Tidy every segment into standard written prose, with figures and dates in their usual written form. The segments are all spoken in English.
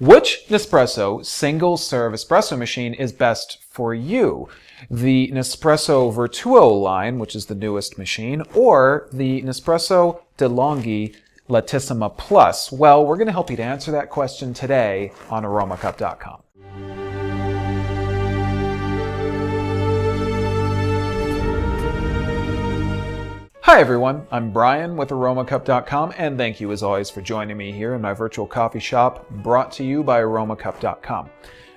Which Nespresso single-serve espresso machine is best for you? The Nespresso Vertuoline, which is the newest machine, or the Nespresso Lattissima Plus? Well, we're going to help you to answer that question today on aromacup.com. Hi everyone, I'm Brian with aromacup.com, and thank you as always for joining me here in my virtual coffee shop brought to you by aromacup.com.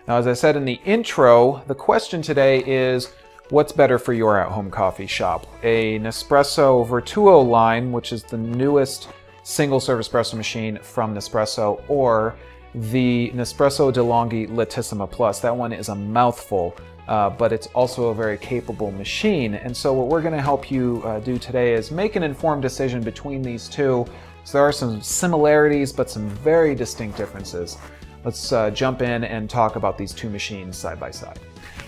Now, as I said in the intro, the question today is, what's better for your at-home coffee shop? A Nespresso Vertuoline, which is the newest single-serve espresso machine from Nespresso, or the Nespresso Lattissima Plus. That one is a mouthful. But it's also a very capable machine. And so what we're going to help you do today is make an informed decision between these two. So there are some similarities, but some very distinct differences. Let's jump in and talk about these two machines side by side.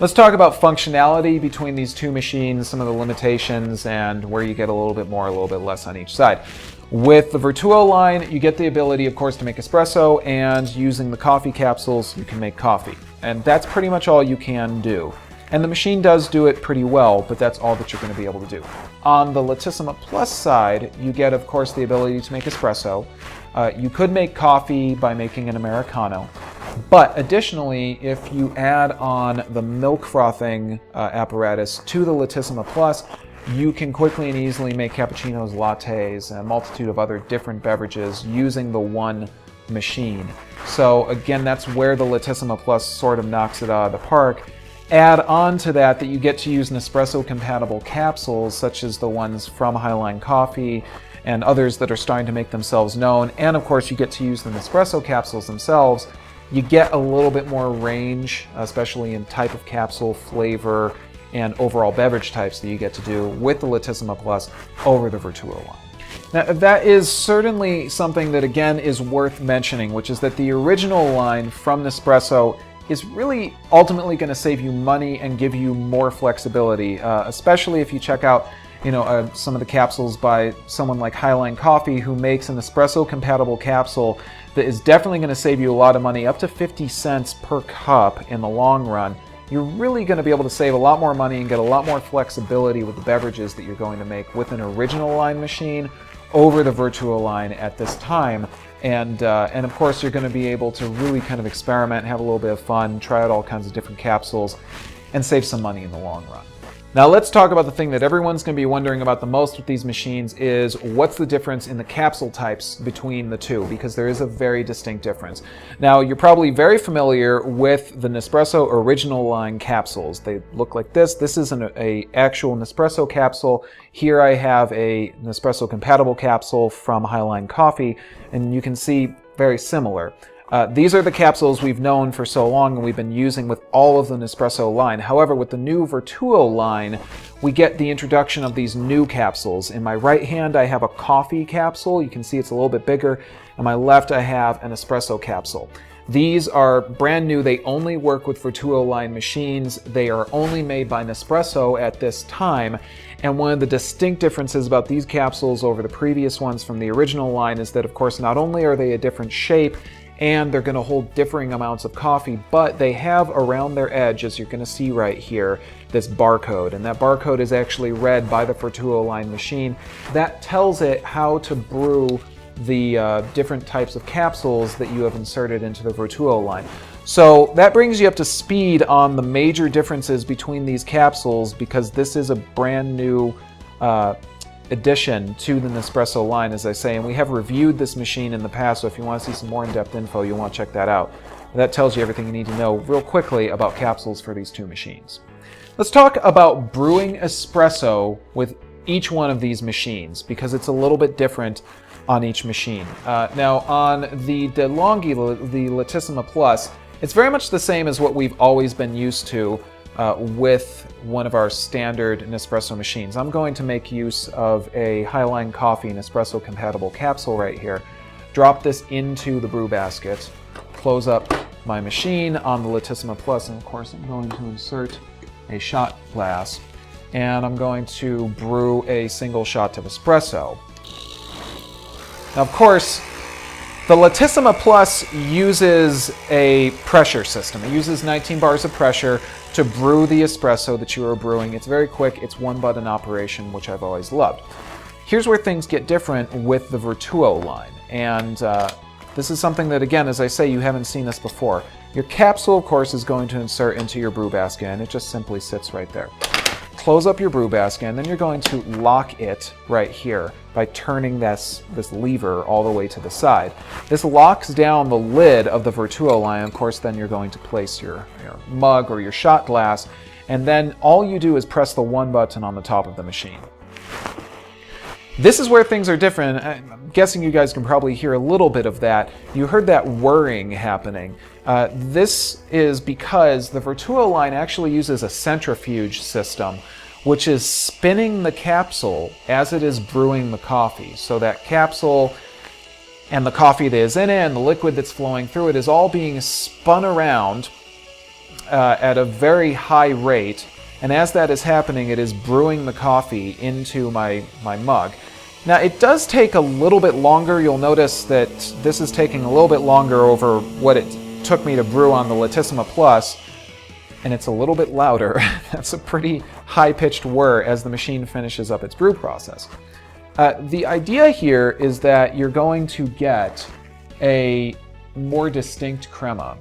Let's talk about functionality between these two machines, some of the limitations, and where you get a little bit more, a little bit less on each side. With the Vertuoline, you get the ability, of course, to make espresso, and using the coffee capsules, you can make coffee. And that's pretty much all you can do. And the machine does do it pretty well, but that's all that you're going to be able to do. On the Lattissima Plus side, you get, of course, the ability to make espresso. You could make coffee by making an Americano. But additionally, if you add on the milk frothing apparatus to the Lattissima Plus, you can quickly and easily make cappuccinos, lattes, and a multitude of other different beverages using the one machine. So again, that's where the Lattissima Plus sort of knocks it out of the park. Add on to that you get to use Nespresso compatible capsules, such as the ones from Highline Coffee and others that are starting to make themselves known. And of course, you get to use the Nespresso capsules themselves. You get a little bit more range, especially in type of capsule, flavor, and overall beverage types that you get to do with the Lattissima Plus over the Vertuoline. Now, that is certainly something that, again, is worth mentioning, which is that the original line from Nespresso is really ultimately going to save you money and give you more flexibility, especially if you check out some of the capsules by someone like Highline Coffee, who makes an espresso-compatible capsule that is definitely going to save you a lot of money, up to 50 cents per cup in the long run. You're really going to be able to save a lot more money and get a lot more flexibility with the beverages that you're going to make with an original line machine over the Vertuoline at this time. And of course, you're going to be able to really kind of experiment, have a little bit of fun, try out all kinds of different capsules, and save some money in the long run. Now let's talk about the thing that everyone's going to be wondering about the most with these machines is what's the difference in the capsule types between the two, because there is a very distinct difference. Now you're probably very familiar with the Nespresso original line capsules. They look like this. This is an actual Nespresso capsule. Here I have a Nespresso compatible capsule from Highline Coffee, and you can see very similar. These are the capsules we've known for so long and we've been using with all of the Nespresso line. However, with the new Vertuoline, we get the introduction of these new capsules. In my right hand, I have a coffee capsule. You can see it's a little bit bigger. On my left, I have an espresso capsule. These are brand new. They only work with Vertuoline machines. They are only made by Nespresso at this time. And one of the distinct differences about these capsules over the previous ones from the original line is that, of course, not only are they a different shape, and they're going to hold differing amounts of coffee, but they have around their edge, as you're going to see right here, this barcode. And that barcode is actually read by the Vertuoline machine. That tells it how to brew the different types of capsules that you have inserted into the Vertuoline. So that brings you up to speed on the major differences between these capsules, because this is a brand new addition to the Nespresso line, as I say, and we have reviewed this machine in the past, so if you want to see some more in-depth info, you'll want to check that out. That tells you everything you need to know real quickly about capsules for these two machines. Let's talk about brewing espresso with each one of these machines, because it's a little bit different on each machine. Now, on the DeLonghi, the Lattissima Plus, it's very much the same as what we've always been used to with one of our standard Nespresso machines. I'm going to make use of a Highline Coffee Nespresso compatible capsule right here. Drop this into the brew basket, close up my machine on the Lattissima Plus, and of course I'm going to insert a shot glass, and I'm going to brew a single shot of espresso. Now, of course, The Lattissima Plus uses a pressure system. It uses 19 bars of pressure to brew the espresso that you are brewing. It's very quick. It's one button operation, which I've always loved. Here's where things get different with the Vertuo line. And this is something that, again, as I say, you haven't seen this before. Your capsule, of course, is going to insert into your brew basket, and it just simply sits right there. Close up your brew basket, and then you're going to lock it right here by turning this lever all the way to the side. This locks down the lid of the Vertuo line. Of course, then you're going to place your mug or your shot glass, and then all you do is press the one button on the top of the machine. This is where things are different. I'm guessing you guys can probably hear a little bit of that. You heard that whirring happening. This is because the Vertuo line actually uses a centrifuge system, which is spinning the capsule as it is brewing the coffee. So that capsule and the coffee that is in it and the liquid that's flowing through it is all being spun around at a very high rate. And as that is happening, it is brewing the coffee into my mug. Now, it does take a little bit longer. You'll notice that this is taking a little bit longer over what it took me to brew on the Lattissima Plus, and it's a little bit louder. That's a pretty high-pitched whir as the machine finishes up its brew process. The idea here is that you're going to get a more distinct crema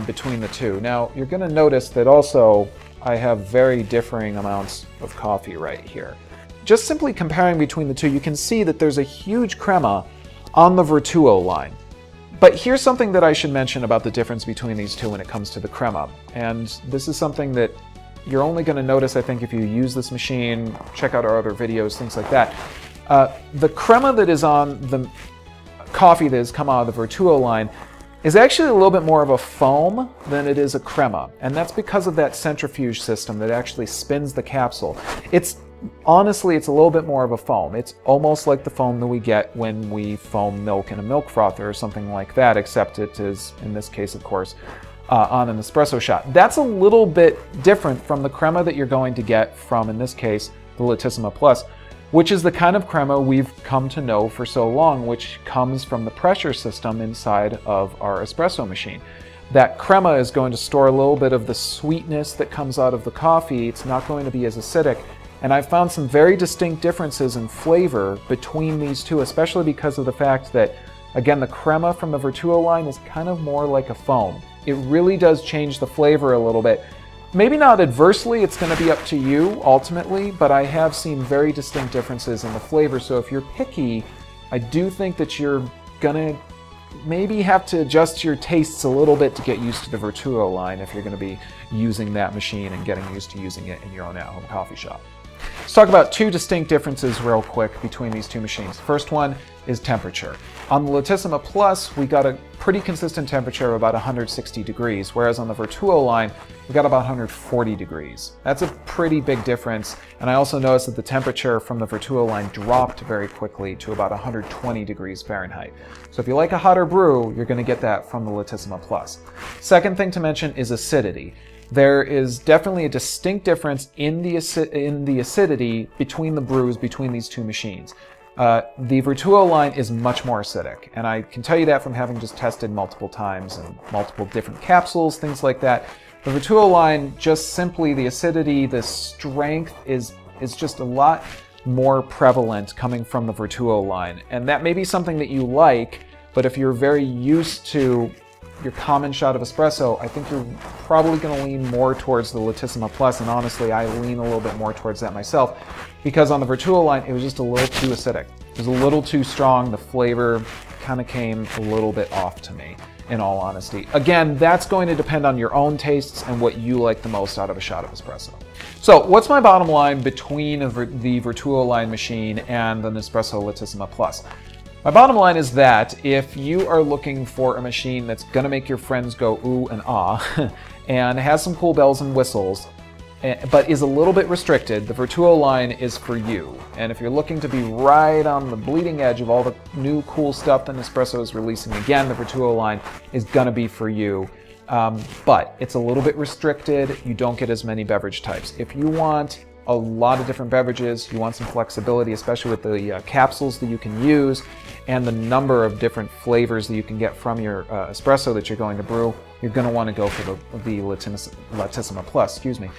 between the two. Now, you're going to notice that also I have very differing amounts of coffee right here. Just simply comparing between the two, you can see that there's a huge crema on the Vertuo line. But here's something that I should mention about the difference between these two when it comes to the crema. And this is something that you're only going to notice, I think, if you use this machine, check out our other videos, things like that. The crema that is on the coffee that has come out of the Vertuo line is actually a little bit more of a foam than it is a crema. And that's because of that centrifuge system that actually spins the capsule. Honestly, it's a little bit more of a foam. It's almost like the foam that we get when we foam milk in a milk frother or something like that, except it is, in this case, of course, on an espresso shot. That's a little bit different from the crema that you're going to get from, in this case, the Lattissima Plus, which is the kind of crema we've come to know for so long, which comes from the pressure system inside of our espresso machine. That crema is going to store a little bit of the sweetness that comes out of the coffee. It's not going to be as acidic. And I've found some very distinct differences in flavor between these two, especially because of the fact that, again, the crema from the Vertuo line is kind of more like a foam. It really does change the flavor a little bit. Maybe not adversely, it's going to be up to you ultimately, but I have seen very distinct differences in the flavor. So if you're picky, I do think that you're going to maybe have to adjust your tastes a little bit to get used to the Vertuo line if you're going to be using that machine and getting used to using it in your own at-home coffee shop. Let's talk about two distinct differences real quick between these two machines. First one is temperature. On the Lattissima Plus, we got a pretty consistent temperature of about 160 degrees, whereas on the Vertuo line, we got about 140 degrees. That's a pretty big difference, and I also noticed that the temperature from the Vertuo line dropped very quickly to about 120 degrees Fahrenheit. So if you like a hotter brew, you're going to get that from the Lattissima Plus. Second thing to mention is acidity. There is definitely a distinct difference in the acidity between the brews between these two machines. The Vertuo line is much more acidic, and I can tell you that from having just tested multiple times and multiple different capsules, things like that. The Vertuo line, just simply the acidity, the strength is just a lot more prevalent coming from the Vertuo line. And that may be something that you like, but if you're very used to your common shot of espresso, I think you're probably going to lean more towards the Lattissima Plus, and honestly, I lean a little bit more towards that myself, because on the Vertuo line, it was just a little too acidic. It was a little too strong. The flavor kind of came a little bit off to me, in all honesty. Again, that's going to depend on your own tastes and what you like the most out of a shot of espresso. So what's my bottom line between the Vertuo line machine and the Nespresso Lattissima Plus? My bottom line is that if you are looking for a machine that's going to make your friends go ooh and ah, and has some cool bells and whistles, but is a little bit restricted, the Vertuo line is for you. And if you're looking to be right on the bleeding edge of all the new cool stuff that Nespresso is releasing, again, the Vertuo line is going to be for you. But it's a little bit restricted. You don't get as many beverage types. If you want a lot of different beverages. You want some flexibility, especially with the capsules that you can use and the number of different flavors that you can get from your espresso that you're going to brew. You're going to want to go for the Lattissima Plus, excuse me.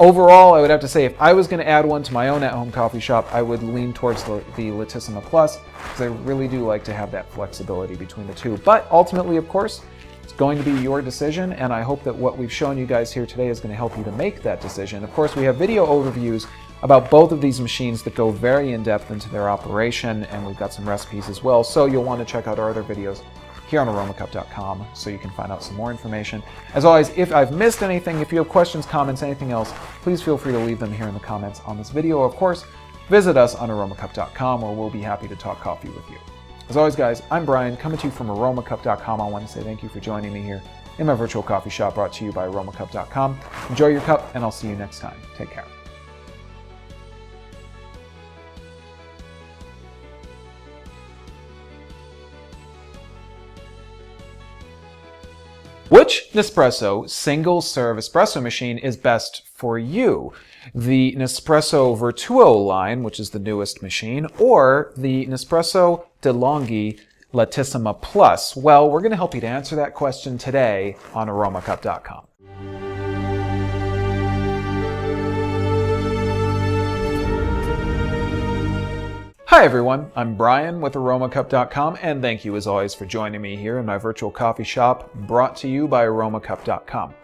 Overall, I would have to say if I was going to add one to my own at-home coffee shop, I would lean towards the Lattissima Plus because I really do like to have that flexibility between the two. But ultimately, of course, it's going to be your decision, and I hope that what we've shown you guys here today is going to help you to make that decision. Of course, we have video overviews about both of these machines that go very in-depth into their operation, and we've got some recipes as well, so you'll want to check out our other videos here on aromacup.com so you can find out some more information. As always, if I've missed anything, if you have questions, comments, anything else, please feel free to leave them here in the comments on this video. Of course, visit us on aromacup.com where we'll be happy to talk coffee with you. As always, guys, I'm Brian, coming to you from aromacup.com. I want to say thank you for joining me here in my virtual coffee shop brought to you by aromacup.com. Enjoy your cup, and I'll see you next time. Take care. Which Nespresso single-serve espresso machine is best for you? The Nespresso Vertuoline, which is the newest machine, or the Nespresso DeLonghi Lattissima Plus? Well, we're going to help you to answer that question today on aromacup.com. Hi everyone, I'm Brian with aromacup.com, and thank you as always for joining me here in my virtual coffee shop brought to you by aromacup.com.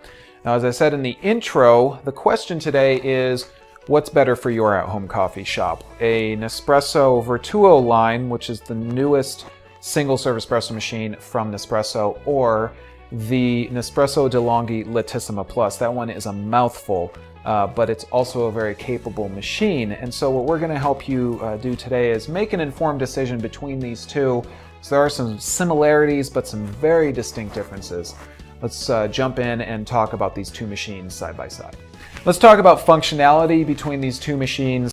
Now, as I said in the intro, the question today is, what's better for your at-home coffee shop? A Nespresso Vertuoline, which is the newest single-serve espresso machine from Nespresso, or the Nespresso DeLonghi Lattissima Plus. That one is a mouthful. But it's also a very capable machine. And so what we're going to help you do today is make an informed decision between these two. So there are some similarities, but some very distinct differences. Let's jump in and talk about these two machines side by side. Let's talk about functionality between these two machines.